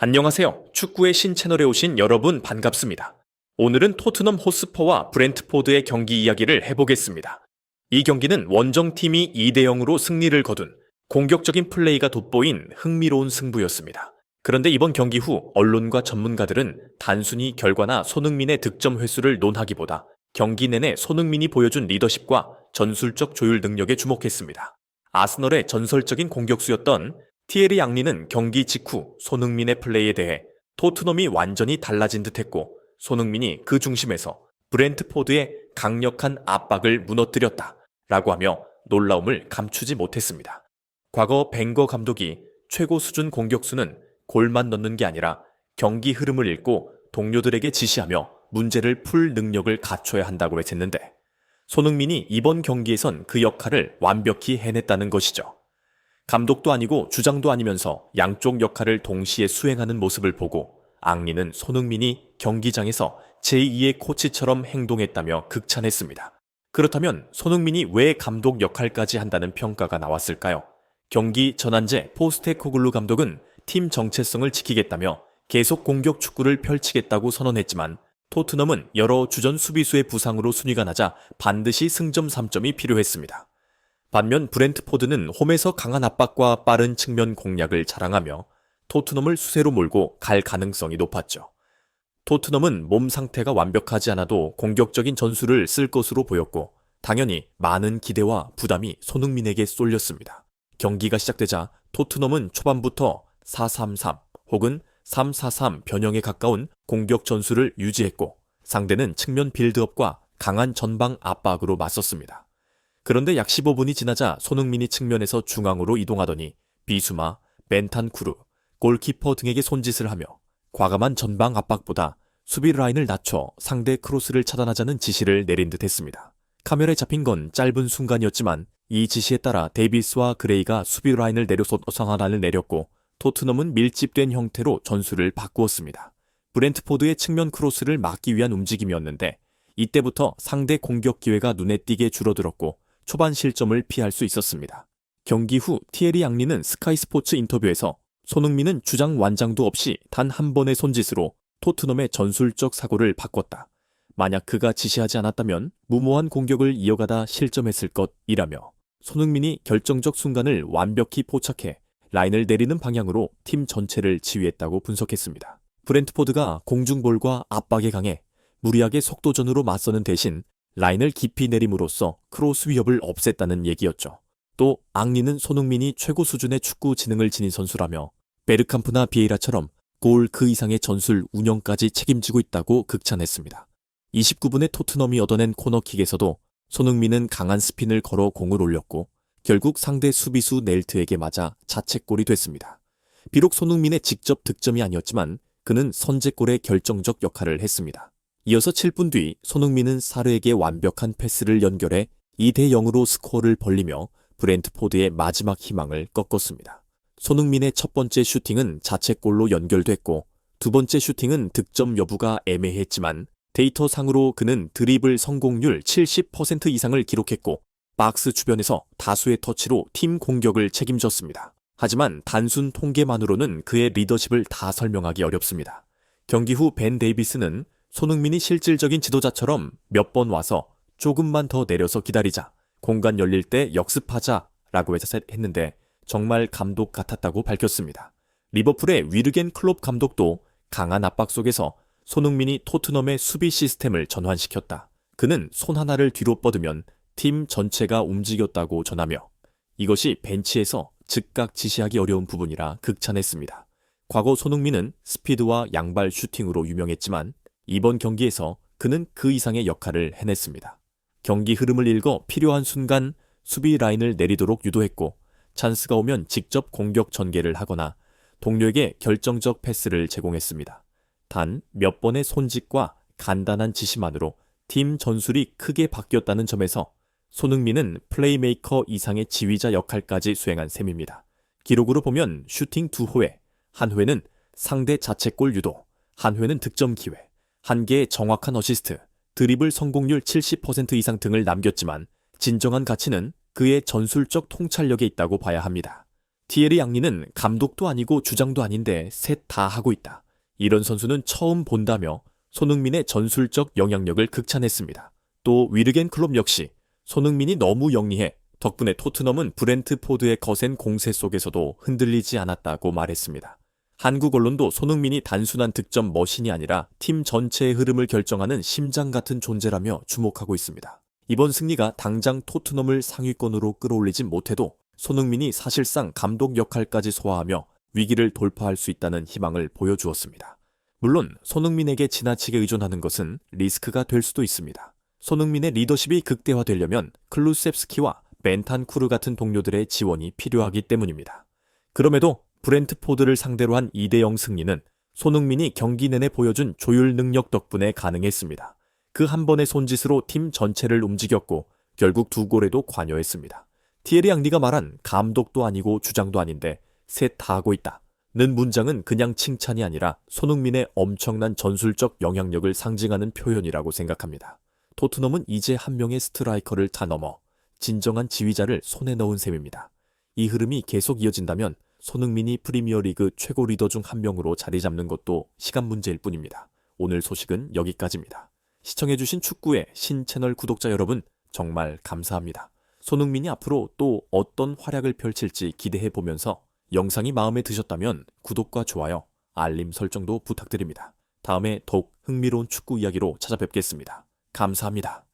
안녕하세요. 축구의 신채널에 오신 여러분 반갑습니다. 오늘은 토트넘 호스퍼와 브렌트포드의 경기 이야기를 해보겠습니다. 이 경기는 원정팀이 2대0으로 승리를 거둔 공격적인 플레이가 돋보인 흥미로운 승부였습니다. 그런데 이번 경기 후 언론과 전문가들은 단순히 결과나 손흥민의 득점 횟수를 논하기보다 경기 내내 손흥민이 보여준 리더십과 전술적 조율 능력에 주목했습니다. 아스널의 전설적인 공격수였던 티에리 앙리는 경기 직후 손흥민의 플레이에 대해 토트넘이 완전히 달라진 듯했고 손흥민이 그 중심에서 브렌트포드의 강력한 압박을 무너뜨렸다 라고 하며 놀라움을 감추지 못했습니다. 과거 벵거 감독이 최고 수준 공격수는 골만 넣는 게 아니라 경기 흐름을 읽고 동료들에게 지시하며 문제를 풀 능력을 갖춰야 한다고 했는데 손흥민이 이번 경기에선 그 역할을 완벽히 해냈다는 것이죠. 감독도 아니고 주장도 아니면서 양쪽 역할을 동시에 수행하는 모습을 보고 앙리는 손흥민이 경기장에서 제2의 코치처럼 행동했다며 극찬했습니다. 그렇다면 손흥민이 왜 감독 역할까지 한다는 평가가 나왔을까요? 경기 전환제 포스테코글루 감독은 팀 정체성을 지키겠다며 계속 공격 축구를 펼치겠다고 선언했지만 토트넘은 여러 주전 수비수의 부상으로 순위가 낮아 반드시 승점 3점이 필요했습니다. 반면 브렌트포드는 홈에서 강한 압박과 빠른 측면 공략을 자랑하며 토트넘을 수세로 몰고 갈 가능성이 높았죠. 토트넘은 몸 상태가 완벽하지 않아도 공격적인 전술을 쓸 것으로 보였고 당연히 많은 기대와 부담이 손흥민에게 쏠렸습니다. 경기가 시작되자 토트넘은 초반부터 4-3-3 혹은 3-4-3 변형에 가까운 공격 전술을 유지했고 상대는 측면 빌드업과 강한 전방 압박으로 맞섰습니다. 그런데 약 15분이 지나자 손흥민이 측면에서 중앙으로 이동하더니 비수마, 벤탄쿠르, 골키퍼 등에게 손짓을 하며 과감한 전방 압박보다 수비 라인을 낮춰 상대 크로스를 차단하자는 지시를 내린 듯 했습니다. 카메라에 잡힌 건 짧은 순간이었지만 이 지시에 따라 데이비스와 그레이가 수비 라인을 내려서 상하단을 내렸고 토트넘은 밀집된 형태로 전술을 바꾸었습니다. 브렌트포드의 측면 크로스를 막기 위한 움직임이었는데 이때부터 상대 공격 기회가 눈에 띄게 줄어들었고 초반 실점을 피할 수 있었습니다. 경기 후 티에리 앙리는 스카이 스포츠 인터뷰에서 손흥민은 주장 완장도 없이 단 한 번의 손짓으로 토트넘의 전술적 사고를 바꿨다. 만약 그가 지시하지 않았다면 무모한 공격을 이어가다 실점했을 것이라며 손흥민이 결정적 순간을 완벽히 포착해 라인을 내리는 방향으로 팀 전체를 지휘했다고 분석했습니다. 브렌트포드가 공중볼과 압박에 강해 무리하게 속도전으로 맞서는 대신 라인을 깊이 내림으로써 크로스 위협을 없앴다는 얘기였죠. 또 앙리는 손흥민이 최고 수준의 축구 지능을 지닌 선수라며 베르캄프나 비에이라처럼 골 그 이상의 전술 운영까지 책임지고 있다고 극찬했습니다. 29분에 토트넘이 얻어낸 코너킥에서도 손흥민은 강한 스핀을 걸어 공을 올렸고 결국 상대 수비수 넬트에게 맞아 자책골이 됐습니다. 비록 손흥민의 직접 득점이 아니었지만 그는 선제골의 결정적 역할을 했습니다. 이어서 7분 뒤 손흥민은 사르에게 완벽한 패스를 연결해 2대0으로 스코어를 벌리며 브렌트포드의 마지막 희망을 꺾었습니다. 손흥민의 첫 번째 슈팅은 자책골로 연결됐고 두 번째 슈팅은 득점 여부가 애매했지만 데이터상으로 그는 드리블 성공률 70% 이상을 기록했고 박스 주변에서 다수의 터치로 팀 공격을 책임졌습니다. 하지만 단순 통계만으로는 그의 리더십을 다 설명하기 어렵습니다. 경기 후 벤 데이비스는 손흥민이 실질적인 지도자처럼 몇 번 와서 조금만 더 내려서 기다리자, 공간 열릴 때 역습하자라고 했는데 정말 감독 같았다고 밝혔습니다. 리버풀의 위르겐 클롭 감독도 강한 압박 속에서 손흥민이 토트넘의 수비 시스템을 전환시켰다. 그는 손 하나를 뒤로 뻗으면 팀 전체가 움직였다고 전하며 이것이 벤치에서 즉각 지시하기 어려운 부분이라 극찬했습니다. 과거 손흥민은 스피드와 양발 슈팅으로 유명했지만 이번 경기에서 그는 그 이상의 역할을 해냈습니다. 경기 흐름을 읽어 필요한 순간 수비 라인을 내리도록 유도했고 찬스가 오면 직접 공격 전개를 하거나 동료에게 결정적 패스를 제공했습니다. 단 몇 번의 손짓과 간단한 지시만으로 팀 전술이 크게 바뀌었다는 점에서 손흥민은 플레이메이커 이상의 지휘자 역할까지 수행한 셈입니다. 기록으로 보면 슈팅 2회, 한 회는 상대 자책골 유도, 한 회는 득점 기회, 한 개의 정확한 어시스트, 드리블 성공률 70% 이상 등을 남겼지만 진정한 가치는 그의 전술적 통찰력에 있다고 봐야 합니다. 티에리 앙리는 감독도 아니고 주장도 아닌데 셋 다 하고 있다. 이런 선수는 처음 본다며 손흥민의 전술적 영향력을 극찬했습니다. 또 위르겐 클롭 역시 손흥민이 너무 영리해 덕분에 토트넘은 브렌트포드의 거센 공세 속에서도 흔들리지 않았다고 말했습니다. 한국 언론도 손흥민이 단순한 득점 머신이 아니라 팀 전체의 흐름을 결정하는 심장 같은 존재라며 주목하고 있습니다. 이번 승리가 당장 토트넘을 상위권으로 끌어올리진 못해도 손흥민이 사실상 감독 역할까지 소화하며 위기를 돌파할 수 있다는 희망을 보여주었습니다. 물론 손흥민에게 지나치게 의존하는 것은 리스크가 될 수도 있습니다. 손흥민의 리더십이 극대화되려면 클루셉스키와 벤탄쿠르 같은 동료들의 지원이 필요하기 때문입니다. 그럼에도 브렌트포드를 상대로 한 2대0 승리는 손흥민이 경기 내내 보여준 조율 능력 덕분에 가능했습니다. 그 한 번의 손짓으로 팀 전체를 움직였고 결국 2골에도 관여했습니다. 티에리 앙리가 말한 감독도 아니고 주장도 아닌데 셋 다 하고 있다 는 문장은 그냥 칭찬이 아니라 손흥민의 엄청난 전술적 영향력을 상징하는 표현이라고 생각합니다. 토트넘은 이제 한 명의 스트라이커를 다 넘어 진정한 지휘자를 손에 넣은 셈입니다. 이 흐름이 계속 이어진다면 손흥민이 프리미어리그 최고 리더 중 한 명으로 자리 잡는 것도 시간 문제일 뿐입니다. 오늘 소식은 여기까지입니다. 시청해주신 축구의 신채널 구독자 여러분 정말 감사합니다. 손흥민이 앞으로 또 어떤 활약을 펼칠지 기대해보면서 영상이 마음에 드셨다면 구독과 좋아요, 알림 설정도 부탁드립니다. 다음에 더욱 흥미로운 축구 이야기로 찾아뵙겠습니다. 감사합니다.